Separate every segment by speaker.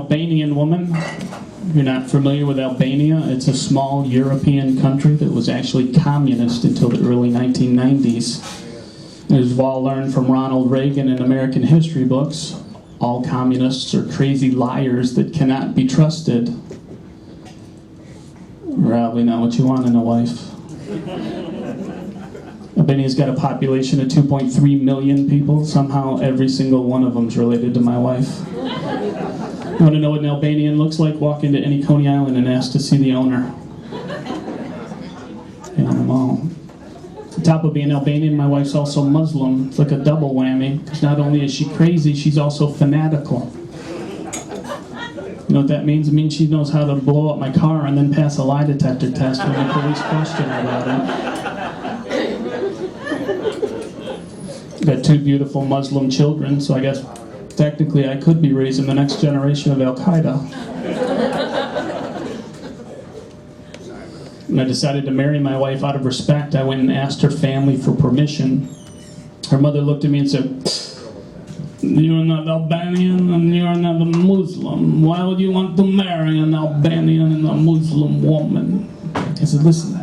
Speaker 1: Albanian woman. If you're not familiar with Albania, it's a small European country that was actually communist until the early 1990s. As we've all learned from Ronald Reagan in American history books, all communists are crazy liars that cannot be trusted. Probably not what you want in a wife. Albania's got a population of 2.3 million people. Somehow every single one of them is related to my wife. You want to know what an Albanian looks like? Walk into any Coney Island and ask to see the owner. They own them all. On top of being Albanian, my wife's also Muslim. It's like a double whammy, because not only is she crazy, she's also fanatical. You know what that means? It means she knows how to blow up my car and then pass a lie detector test when the police question her about it. I've got 2 beautiful Muslim children, so I guess technically I could be raising the next generation of Al-Qaeda. When I decided to marry my wife out of respect, I went and asked her family for permission. Her mother looked at me and said, "You're not Albanian and you're not a Muslim. Why would you want to marry an Albanian and a Muslim woman?" I said, "Listen,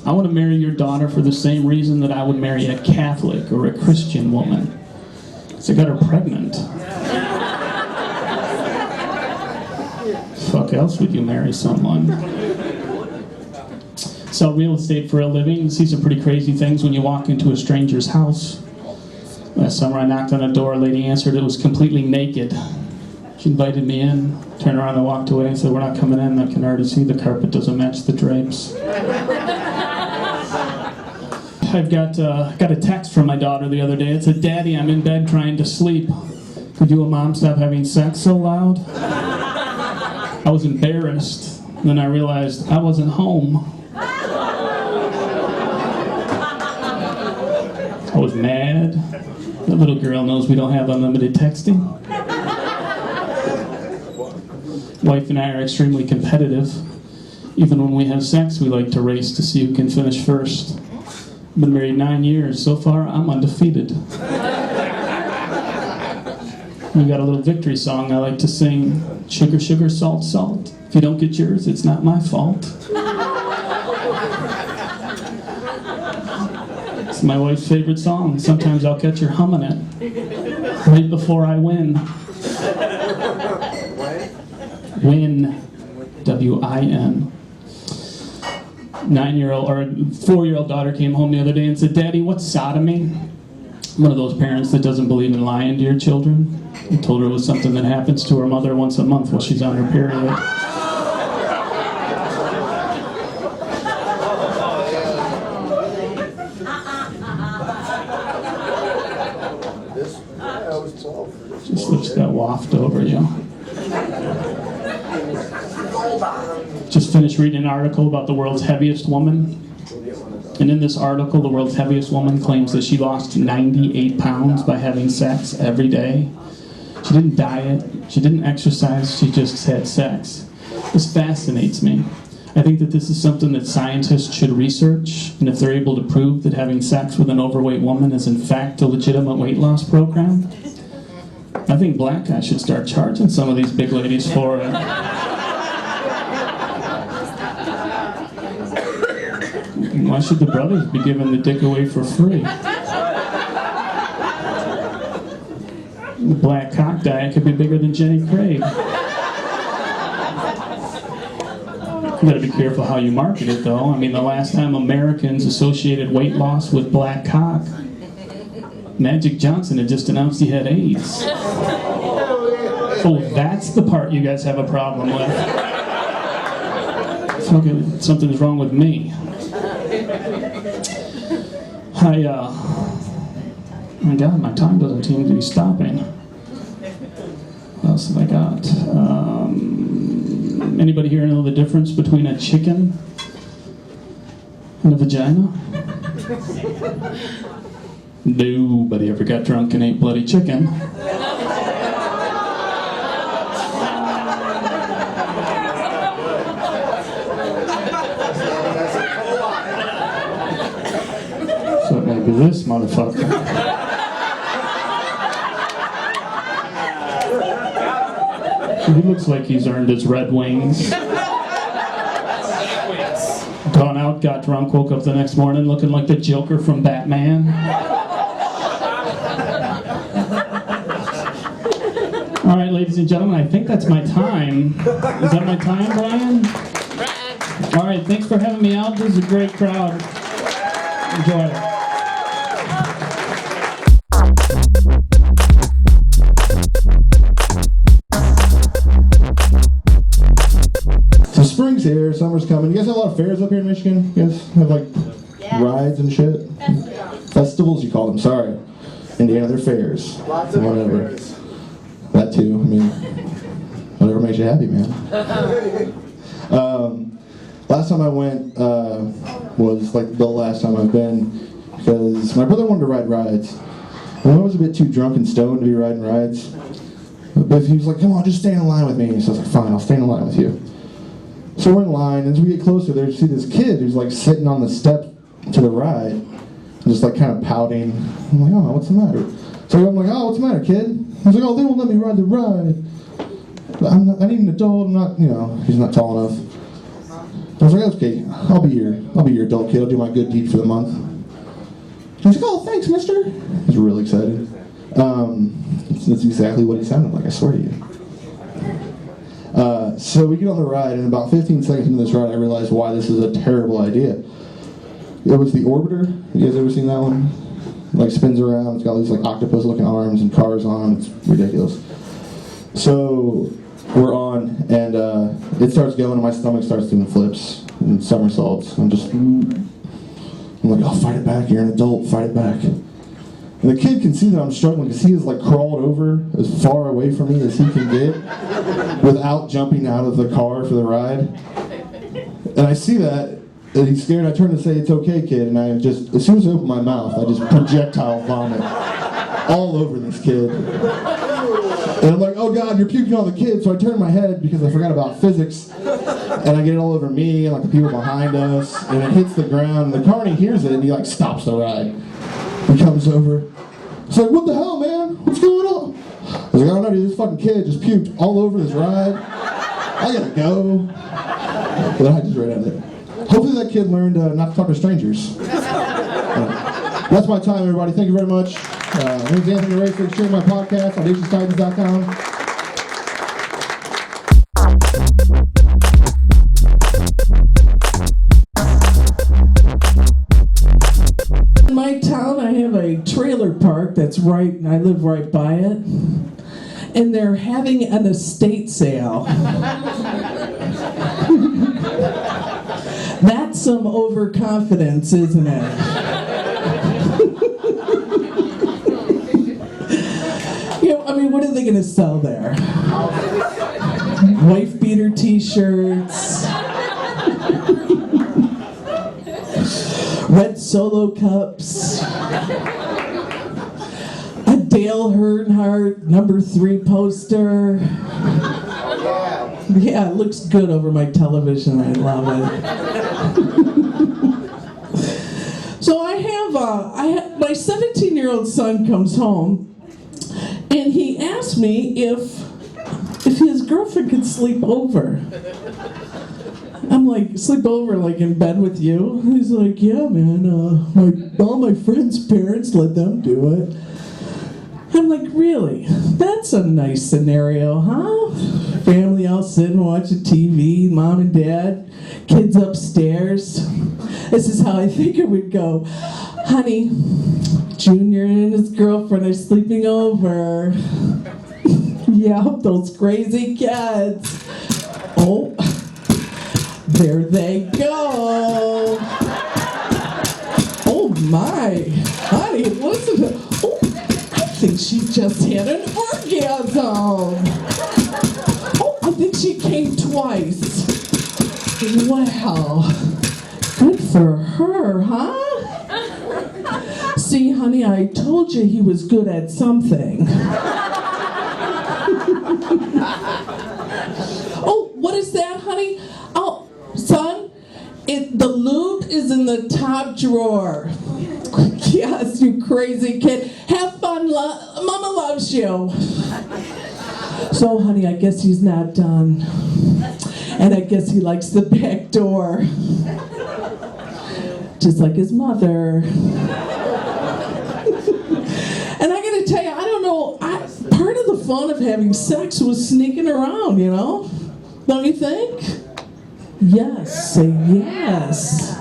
Speaker 1: I want to marry your daughter for the same reason that I would marry a Catholic or a Christian woman. So I got her pregnant. Fuck else would you marry someone?" Sell real estate for a living. You see some pretty crazy things when you walk into a stranger's house. Last summer I knocked on a door, a lady answered, it was completely naked. She invited me in, turned around and walked away and said, "We're not coming in, I can already see the carpet doesn't match the drapes." I've got a text from my daughter the other day. It said, "Daddy, I'm in bed trying to sleep. Could you and Mom stop having sex so loud?" I was embarrassed. Then I realized I wasn't home. I was mad. That little girl knows we don't have unlimited texting. Wife and I are extremely competitive. Even when we have sex, we like to race to see who can finish first. I've been married 9 years. So far, I'm undefeated. We got a little victory song I like to sing. Sugar, sugar, salt, salt. If you don't get yours, it's not my fault. It's my wife's favorite song. Sometimes I'll catch her humming it right before I win. Win. W-I-N. 4-year-old daughter came home the other day and said, "Daddy, what's sodomy?" I'm one of those parents that doesn't believe in lying to your children. I told her it was something that happens to her mother once a month while she's on her period. Just lets that waft over you. Just finished reading an article about the world's heaviest woman. And in this article, the world's heaviest woman claims that she lost 98 pounds by having sex every day. She didn't diet, she didn't exercise, she just had sex. This fascinates me. I think that this is something that scientists should research, and if they're able to prove that having sex with an overweight woman is in fact a legitimate weight loss program, I think black guys should start charging some of these big ladies for it. Why should the brothers be giving the dick away for free? The black cock diet could be bigger than Jenny Craig. You gotta be careful how you market it, though. I mean, the last time Americans associated weight loss with black cock, Magic Johnson had just announced he had AIDS. Oh, that's the part you guys have a problem with. Fucking something's wrong with me. My God, my time doesn't seem to be stopping. What else have I got? Anybody here know the difference between a chicken and a vagina? Nobody ever got drunk and ate bloody chicken. So it may be this motherfucker. He looks like he's earned his Red Wings. Gone out, got drunk, woke up the next morning looking like the Joker from Batman. All right, ladies and gentlemen, I think that's my time. Is that my time, Brian? All right, thanks for having me out. This is a great crowd. Enjoy it.
Speaker 2: So spring's here, summer's coming. You guys have a lot of fairs up here in Michigan? You guys have like rides and shit? Festivals, you call them, sorry. Indiana, they're fairs.
Speaker 3: Lots of
Speaker 2: whatever.
Speaker 3: fairs.
Speaker 2: That too, I mean, whatever makes you happy, man. Last time I went was like the last time I've been, because my brother wanted to ride rides. And I was a bit too drunk and stoned to be riding rides. But he was like, come on, just stay in line with me. So I was like, fine, I'll stay in line with you. So we're in line, and as we get closer, there you see this kid who's like sitting on the step to the ride, just like kind of pouting. I'm like, oh, what's the matter? So I'm like, oh, what's the matter, kid? He's like, oh, they won't let me ride the ride. I need an adult. I'm not, he's not tall enough. I was like, okay, I'll be your adult kid. I'll do my good deed for the month. He's like, oh, thanks, mister. He's really excited. That's exactly what he sounded like, I swear to you. So we get on the ride, and about 15 seconds into this ride, I realized why this is a terrible idea. It was the Orbiter. You guys ever seen that one? Like spins around. It's got these like octopus-looking arms and cars on. It's ridiculous. So we're on, and it starts going, and my stomach starts doing flips and somersaults. I'm like, oh, fight it back. You're an adult. Fight it back. And the kid can see that I'm struggling because he has like crawled over as far away from me as he can get without jumping out of the car for the ride. And I see that, and he's scared. I turn to say, it's okay, kid. And I just, as soon as I open my mouth, I just projectile vomit all over this kid. And I'm like, oh God, you're puking on the kid. So I turn my head because I forgot about physics. And I get it all over me and like the people behind us. And it hits the ground. And the carny hears it and he like stops the ride. He comes over. He's like, what the hell, man? What's going on? I was like, I don't know, dude. This fucking kid just puked all over this ride. I gotta go. But I just ran out of there. Hopefully that kid learned not to talk to strangers. That's my time, everybody. Thank you very much. My name's Anthony Ray. Thanks for sharing my podcast, audacious.com.
Speaker 4: In my town, I have a trailer park that's right, and I live right by it. And they're having an estate sale. That's some overconfidence, isn't it? What are they going to sell there? Wife beater t-shirts, red Solo cups, a Dale Earnhardt #3 poster. Yeah, it looks good over my television. I love it. So I have my 17-year-old son comes home, and he asked me if his girlfriend could sleep over. I'm like, sleep over like in bed with you? He's like, yeah, man. All my friends' parents let them do it. I'm like, really? That's a nice scenario, huh? Family all sitting watching TV, mom and dad, kids upstairs. This is how I think it would go. Honey, Junior and his girlfriend are sleeping over. Yep, those crazy kids. Oh, there they go. Oh my, honey, listen to, oh, I think she just had an orgasm. Oh, I think she came twice. Wow, good for her, huh? See, honey, I told you he was good at something. Oh, what is that, honey? Oh, son, the lube is in the top drawer. Yes, you crazy kid. Have fun, Mama loves you. So, honey, I guess he's not done. And I guess he likes the back door. Just like his mother. And I gotta tell you, I don't know, part of the fun of having sex was sneaking around, you know? Don't you think? Yes, say yes.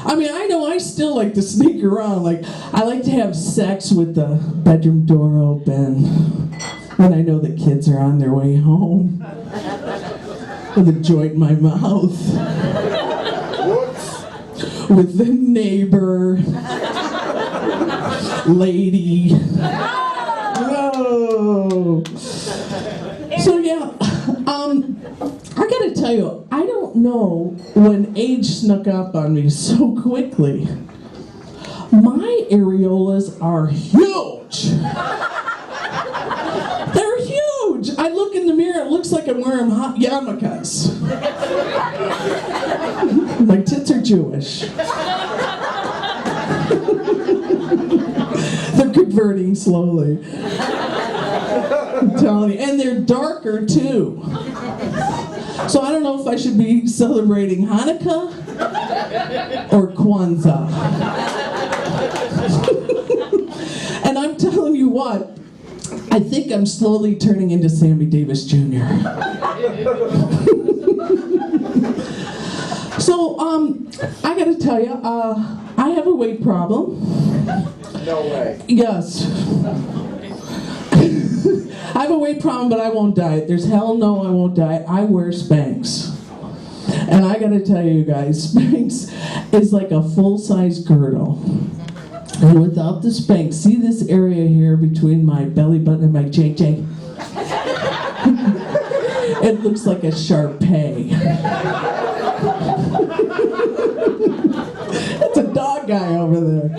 Speaker 4: I mean, I know I still like to sneak around. Like, I like to have sex with the bedroom door open when I know the kids are on their way home. With a joint in my mouth. With the neighbor. Lady. Whoa. So yeah, I gotta tell you, I don't know when age snuck up on me so quickly. My areolas are huge. They're huge. I look in the mirror, it looks like I'm wearing hot yarmulkes. My tits are Jewish. They're converting slowly. I'm telling you. And they're darker too. So I don't know if I should be celebrating Hanukkah or Kwanzaa. And I'm telling you what, I think I'm slowly turning into Sammy Davis Jr. So, I gotta tell you, I have a weight problem.
Speaker 2: No way.
Speaker 4: Yes. I have a weight problem, but I won't diet. There's hell no, I won't diet. I wear Spanx. And I gotta tell you guys, Spanx is like a full-size girdle. And without the Spanx, see this area here between my belly button and my JJ? It looks like a Shar-Pei. It's a dog guy over there.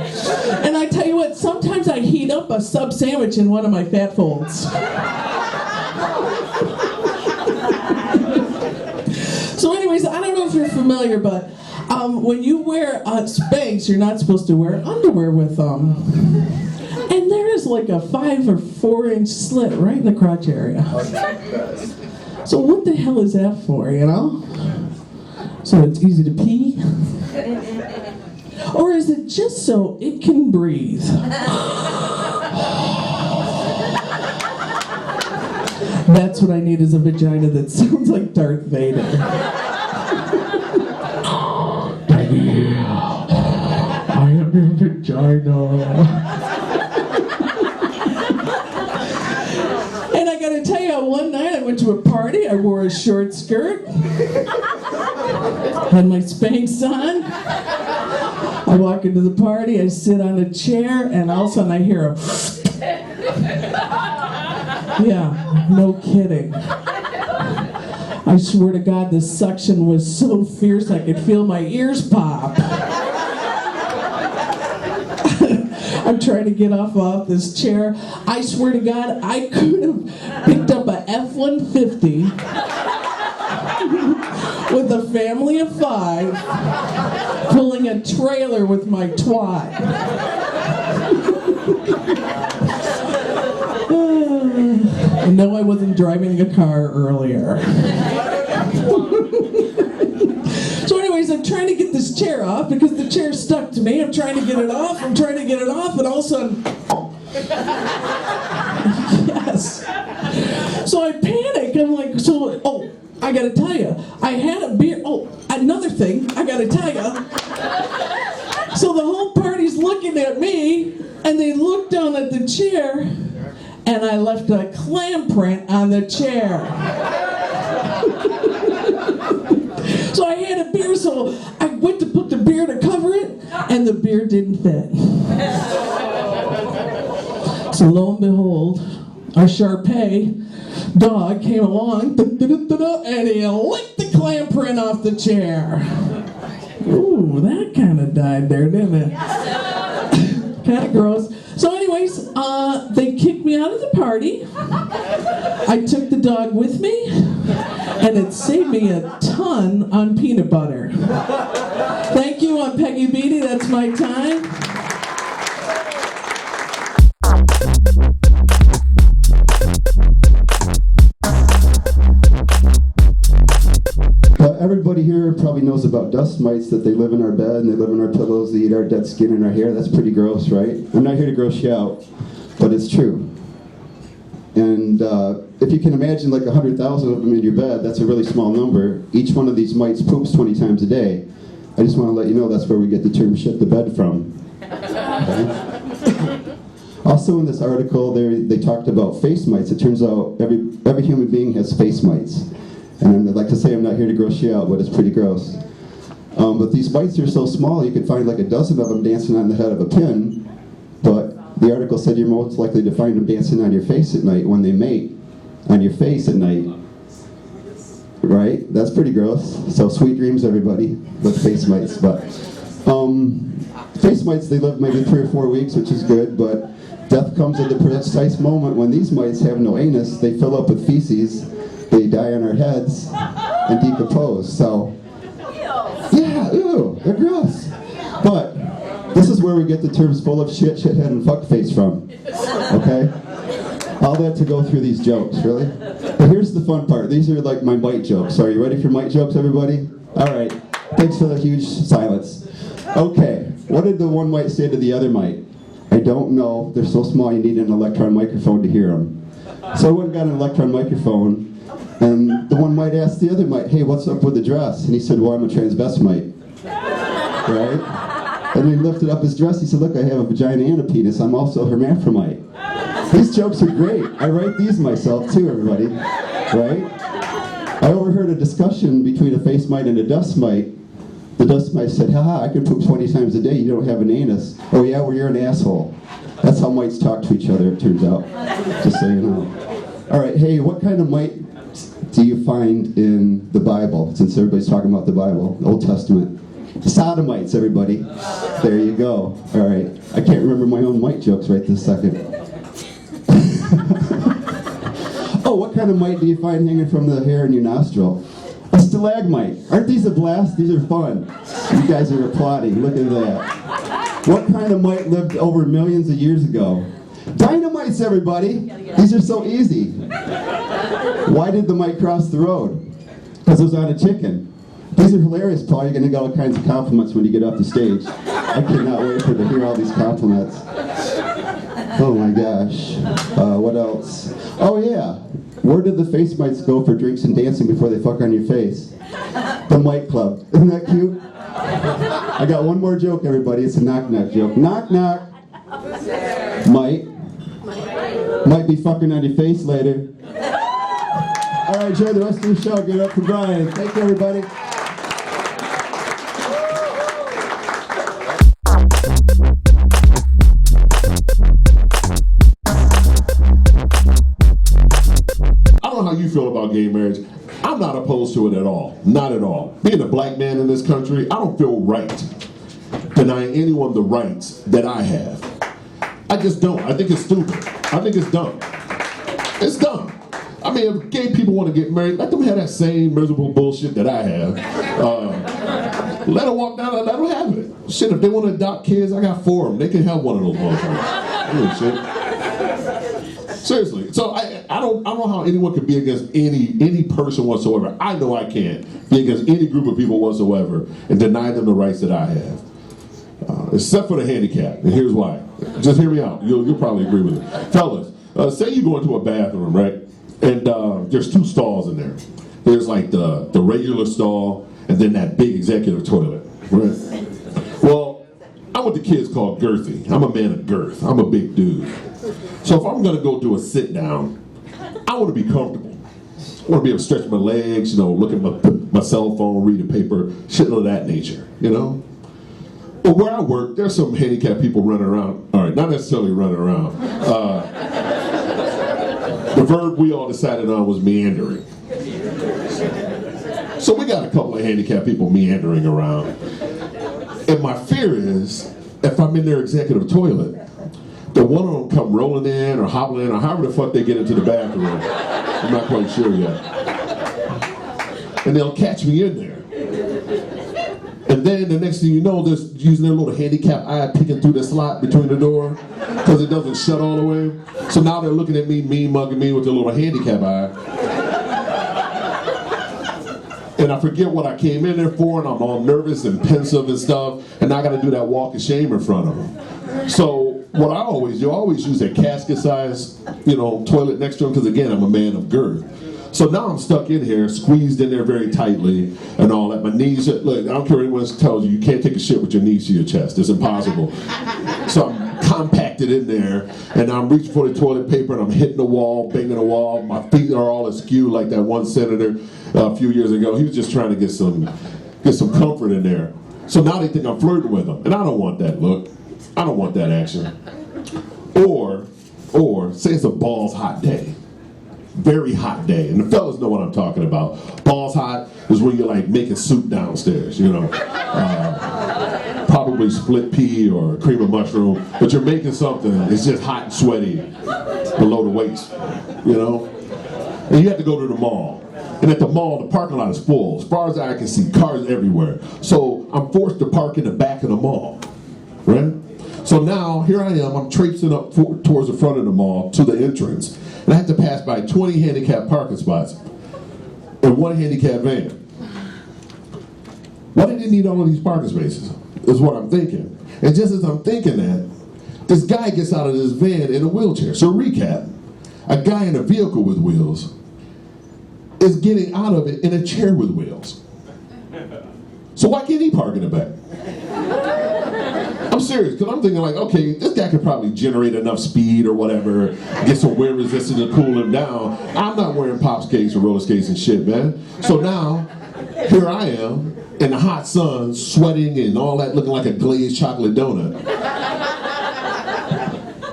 Speaker 4: And I tell you what, sometimes I heat up a sub sandwich in one of my fat folds. So anyways, I don't know if you're familiar, but when you wear Spanx, you're not supposed to wear underwear with them. And there is like a 5 or 4 inch slit right in the crotch area. So what the hell is that for, you know? So it's easy to pee? Or is it just so it can breathe? That's what I need, is a vagina that sounds like Darth Vader. Daddy, I am your vagina. And I gotta tell you, one night I went to a party, I wore a short skirt, had my Spanx on. I walk into the party, I sit on a chair, and all of a sudden I hear a yeah, no kidding. I swear to God, the suction was so fierce I could feel my ears pop. I'm trying to get off this chair. I swear to God, I could have picked up a F-150 with a family of 5 pulling a trailer with my twat. I know I wasn't driving a car earlier. So anyways, I'm trying to get this chair off because the chair's stuck to me. I'm trying to get it off, and all of a sudden, yes. So I panic. I'm like, I gotta tell you, I had a beer. Oh, another thing, I gotta tell you. So the whole party's looking at me, and they look down at the chair, and I left a clam print on the chair. So I had a beer, so I went to put the beer to cover it, and the beer didn't fit. So lo and behold, a Shar-Pei dog came along, and he licked the clam print off the chair. Ooh, that kind of died there, didn't it? Kind of gross. So anyways, they kicked me out of the party. I took the dog with me, and it saved me a ton on peanut butter. Thank you, I'm Peggy Beatty, that's my time.
Speaker 3: articles about dust mites that they live in our bed and they live in our pillows, they eat our dead skin and our hair. That's pretty gross, right? I'm not here to gross you out, but it's true. And if you can imagine like 100,000 of them in your bed, that's a really small number. Each one of these mites poops 20 times a day. I just want to let you know that's where we get the term shit the bed from. Okay? Also in this article, they talked about face mites. It turns out every human being has face mites. And I'd like to say I'm not here to gross you out, but it's pretty gross. But these mites are so small, you could find like a dozen of them dancing on the head of a pin, but the article said you're most likely to find them dancing on your face at night when they mate, on your face at night. Right? That's pretty gross. So sweet dreams, everybody, with face mites. But face mites, they live maybe 3 or 4 weeks, which is good, but death comes at the precise moment when these mites have no anus. They fill up with feces, they die on our heads, and decompose. So, yeah, ew, they're gross. But this is where we get the terms full of shit, shithead, and fuckface from. Okay? All that to go through these jokes, really? But here's the fun part. These are like my mite jokes. Are you ready for mite jokes, everybody? All right. Thanks for the huge silence. Okay. What did the one mite say to the other mite? I don't know. They're so small you need an electron microphone to hear them. So I went and got an electron microphone, and the one mite asked the other mite, hey, what's up with the dress? And he said, well, I'm a transvestite. Right? And he lifted up his dress. He said, look, I have a vagina and a penis. I'm also a hermaphrodite. These jokes are great. I write these myself too, everybody. Right? I overheard a discussion between a face mite and a dust mite. The dust mite said, haha, I can poop 20 times a day. You don't have an anus. Oh yeah, well you're an asshole. That's how mites talk to each other, it turns out. Just so you know. All right, hey, what kind of mite do you find in the Bible, since everybody's talking about the Bible, the Old Testament? Sodomites, everybody. There you go. All right. I can't remember my own mite jokes right this second. Oh, what kind of mite do you find hanging from the hair in your nostril? A stalagmite. Aren't these a blast? These are fun. You guys are applauding. Look at that. What kind of mite lived over millions of years ago? Dynamites, everybody. These are so easy. Why did the mite cross the road? Because it was on a chicken. These are hilarious, Paul. You're going to get all kinds of compliments when you get off the stage. I cannot wait to hear all these compliments. Oh my gosh. What else? Oh yeah. Where did the face mites go for drinks and dancing before they fuck on your face? The Mite Club. Isn't that cute? I got one more joke, everybody. It's a knock-knock joke. Knock-knock. Might be fucking on your face later. All right, enjoy the rest of the show. Give it up for Brian. Thank you, everybody.
Speaker 5: I don't know how you feel about gay marriage. I'm not opposed to it at all. Not at all. Being a black man in this country, I don't feel right denying anyone the rights that I have. I just don't. I think it's stupid. I think it's dumb. It's dumb. I mean, if gay people want to get married, let them have that same miserable bullshit that I have. Let them walk down and let them have it. Shit, if they want to adopt kids, I got 4 of them. They can have one of those motherfuckers. Shit. Seriously. So I don't know how anyone could be against any person whatsoever. I know I can't be against any group of people whatsoever and deny them the rights that I have. Except for the handicap. And here's why. Just hear me out. You'll probably agree with it. Fellas, say you go into a bathroom, right? And there's 2 stalls in there. There's like the regular stall and then that big executive toilet, right? Well, I went to kids called girthy. I'm a man of girth. I'm a big dude. So if I'm gonna go do a sit down, I want to be comfortable. I want to be able to stretch my legs, look at my cell phone, read a paper, shit of that nature, But where I work, there's some handicapped people running around. All right, not necessarily running around. The verb we all decided on was meandering. So we got a couple of handicapped people meandering around. And my fear is, if I'm in their executive toilet, that one of them come rolling in or hobbling or however the fuck they get into the bathroom. I'm not quite sure yet. And they'll catch me in there. And then the next thing you know, they're using their little handicap eye peeking through the slot between the door because it doesn't shut all the way. So now they're looking at me, mean mugging me with their little handicap eye. And I forget what I came in there for, and I'm all nervous and pensive and stuff, and I gotta do that walk of shame in front of them. So what I always do, I always use a casket size, toilet next to him, because again, I'm a man of girth. So now I'm stuck in here, squeezed in there very tightly, and all that. My knees, look, I don't care what anyone tells you, you can't take a shit with your knees to your chest. It's impossible. So I'm compacted in there, and I'm reaching for the toilet paper, and I'm hitting the wall, banging the wall. My feet are all askew like that one senator a few years ago. He was just trying to get some comfort in there. So now they think I'm flirting with them, and I don't want that look. I don't want that action. Or say it's a balls hot day. Very hot day, and the fellas know what I'm talking about. Balls hot is when you're like making soup downstairs, probably split pea or cream of mushroom, but you're making something, it's just hot and sweaty below the waist, And you have to go to the mall. And at the mall, the parking lot is full. As far as I can see, cars everywhere. So I'm forced to park in the back of the mall, right? So now, here I am, I'm traipsing up towards the front of the mall to the entrance. And I have to pass by 20 handicapped parking spots and one handicapped van. Why did they need all of these parking spaces? Is what I'm thinking. And just as I'm thinking that, this guy gets out of this van in a wheelchair. So recap, a guy in a vehicle with wheels is getting out of it in a chair with wheels. So why can't he park in the back? I'm serious, because I'm thinking like, okay, this guy could probably generate enough speed or whatever, get some wind resistance to cool him down. I'm not wearing pop skates or roller skates and shit, man. So now, here I am, in the hot sun, sweating and all that, looking like a glazed chocolate donut.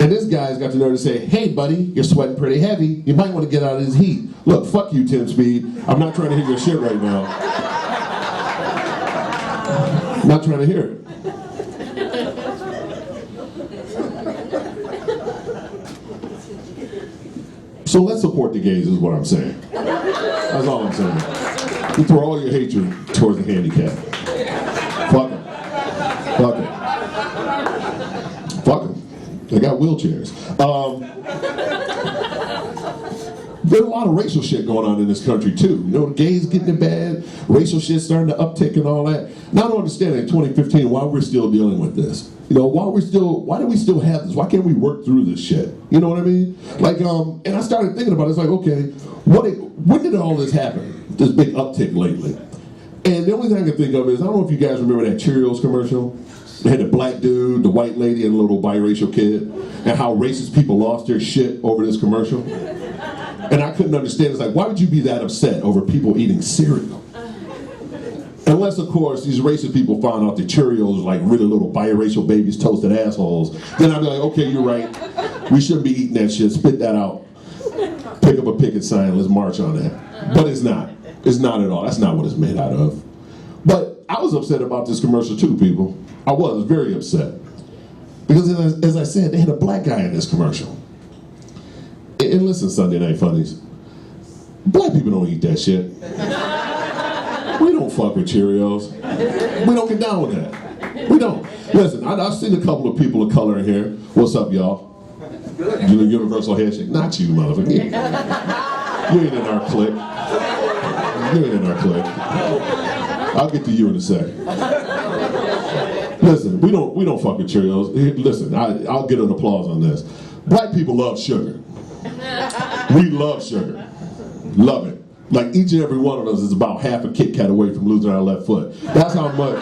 Speaker 5: And this guy's got the nerve to say, hey buddy, you're sweating pretty heavy. You might want to get out of this heat. Look, fuck you, 10 Speed. I'm not trying to hear your shit right now. I'm not trying to hear it. So let's support the gays is what I'm saying. That's all I'm saying. You throw all your hatred towards the handicapped. Fuck them. Fuck them. Fuck them. They got wheelchairs. There's a lot of racial shit going on in this country too. The gays getting it bad, racial shit starting to uptick and all that. Now I don't understand in 2015 why we're still dealing with this. Why do we still have this? Why can't we work through this shit? You know what I mean? Like, and I started thinking about it. It's like, okay, when did all this happen? This big uptick lately. And the only thing I can think of is, I don't know if you guys remember that Cheerios commercial. They had the black dude, the white lady, and a little biracial kid, and how racist people lost their shit over this commercial. And I couldn't understand. It's like, why would you be that upset over people eating cereal? Unless, of course, these racist people found out the Cheerios are like really little biracial babies, toasted assholes. Then I'd be like, okay, you're right. We shouldn't be eating that shit. Spit that out. Pick up a picket sign. Let's march on that. But it's not. It's not at all. That's not what it's made out of. But I was upset about this commercial too, people. I was very upset. Because as I said, they had a black guy in this commercial. And listen, Sunday Night Funnies. Black people don't eat that shit. We don't fuck with Cheerios. We don't get down with that. We don't. Listen, I've seen a couple of people of color in here. What's up, y'all? Do the universal handshake. Not you, motherfucker. You ain't in our clique. You ain't in our clique. I'll get to you in a sec. Listen, we don't fuck with Cheerios. Listen, I'll get an applause on this. Black people love sugar. We love sugar. Love it. Like each and every one of us is about half a Kit Kat away from losing our left foot. That's how much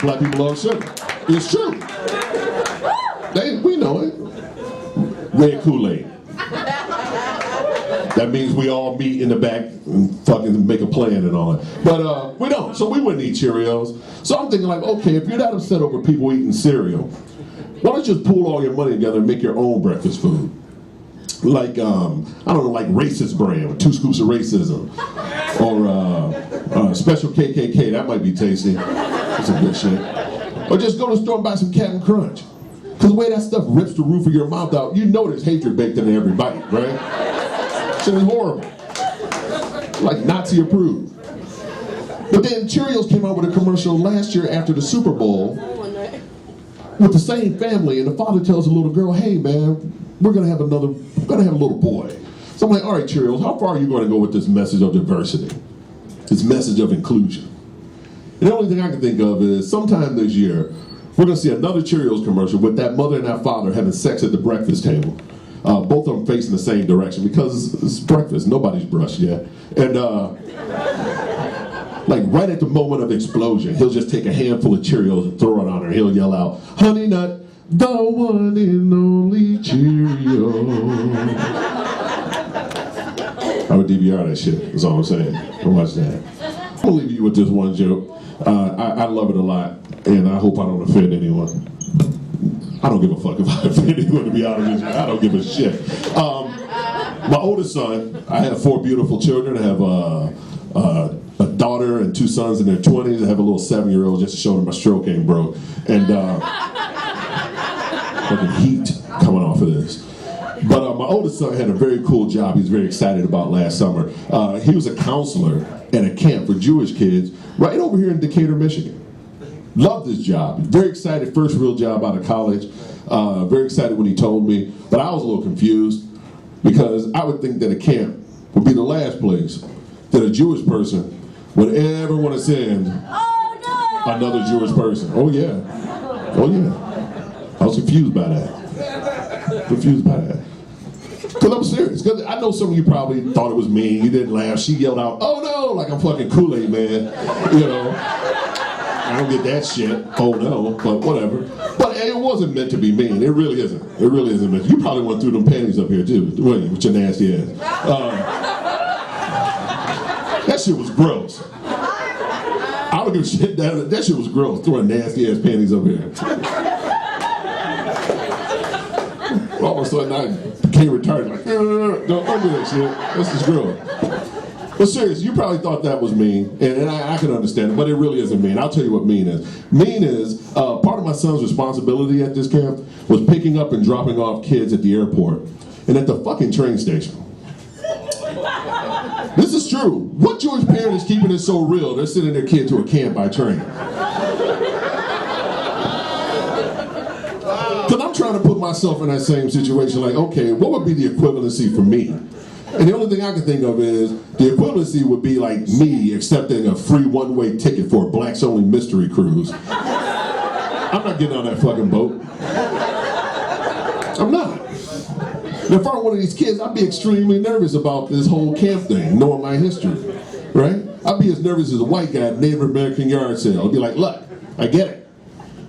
Speaker 5: black people love sugar. It's true. We know it. Red Kool-Aid. That means we all meet in the back and fucking make a plan and all that. But we don't, so we wouldn't eat Cheerios. So I'm thinking like, okay, if you're that upset over people eating cereal, why don't you just pool all your money together and make your own breakfast food? Like, I don't know, like Racist Brand with 2 scoops of racism. Or Special KKK, that might be tasty. That's some good shit. Or just go to the store and buy some Captain Crunch. Because the way that stuff rips the roof of your mouth out, you know there's hatred baked into every bite, right? Shit is horrible. Like Nazi approved. But then Cheerios came out with a commercial last year after the Super Bowl with the same family, and the father tells the little girl, hey man, we're gonna have a little boy. So I'm like, all right, Cheerios, how far are you gonna go with this message of diversity? this message of inclusion. And the only thing I can think of is sometime this year, we're going to see another Cheerios commercial with that mother and that father having sex at the breakfast table. Both of them facing the same direction because it's breakfast. Nobody's brushed yet. And like right at the moment of explosion, he'll just take a handful of Cheerios and throw it on her. He'll yell out, "Honey Nut, the one and only Cheerio." I would DVR that shit, that's all I'm saying. I'll watch that. I'll leave you with this one joke. I love it a lot, and I hope I don't offend anyone. I don't give a fuck if I offend anyone, to be honest with you. I don't give a shit. My oldest son, I have 4 beautiful children. I have a daughter and 2 sons in their 20s. I have a little 7-year-old just to show them my stroke ain't broke. And fucking heat coming off of this. But my oldest son had a very cool job he was very excited about last summer. He was a counselor at a camp for Jewish kids right over here in Decatur, Michigan. Loved his job. Very excited, first real job out of college. Very excited when he told me, but I was a little confused because I would think that a camp would be the last place that a Jewish person would ever want to send another Jewish person. Oh yeah. Oh yeah. I was confused by that. Confused by that. Because I'm serious. Because I know some of you probably thought it was mean. You didn't laugh. She yelled out, "Oh no," like I'm fucking Kool-Aid man. You know. I don't get that shit. Oh no, but whatever. But it wasn't meant to be mean. It really isn't. It really isn't meant. You probably went through them panties up here too, with your nasty ass. That shit was gross. I don't give a shit. That shit was gross. Throwing nasty ass panties up here. All of a sudden I became retarded. Like, don't do that shit. This is gross. But serious, you probably thought that was mean, and I can understand it, but it really isn't mean. I'll tell you what mean is. Mean is, part of my son's responsibility at this camp was picking up and dropping off kids at the airport and at the fucking train station. This is true. What Jewish parent is keeping it so real, they're sending their kid to a camp by train? Because I'm trying to put myself in that same situation, like, okay, what would be the equivalency for me? And the only thing I can think of is the equivalency would be like me accepting a free one-way ticket for a blacks-only mystery cruise. I'm not getting on that fucking boat. I'm not. And if I were one of these kids, I'd be extremely nervous about this whole camp thing, knowing my history, right? I'd be as nervous as a white guy at Native American yard sale. I'd be like, look, I get it.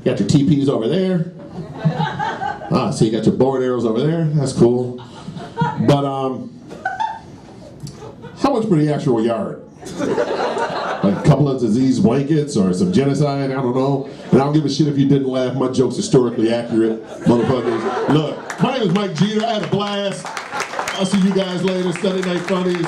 Speaker 5: You got your TPs over there. So you got your bow and arrows over there. That's cool. But, how much for the actual yard? Like a couple of disease blankets or some genocide? I don't know. And I don't give a shit if you didn't laugh. My joke's historically accurate, motherfuckers. Look, my name is Mike Jeter. I had a blast. I'll see you guys later. Sunday Night Funnies.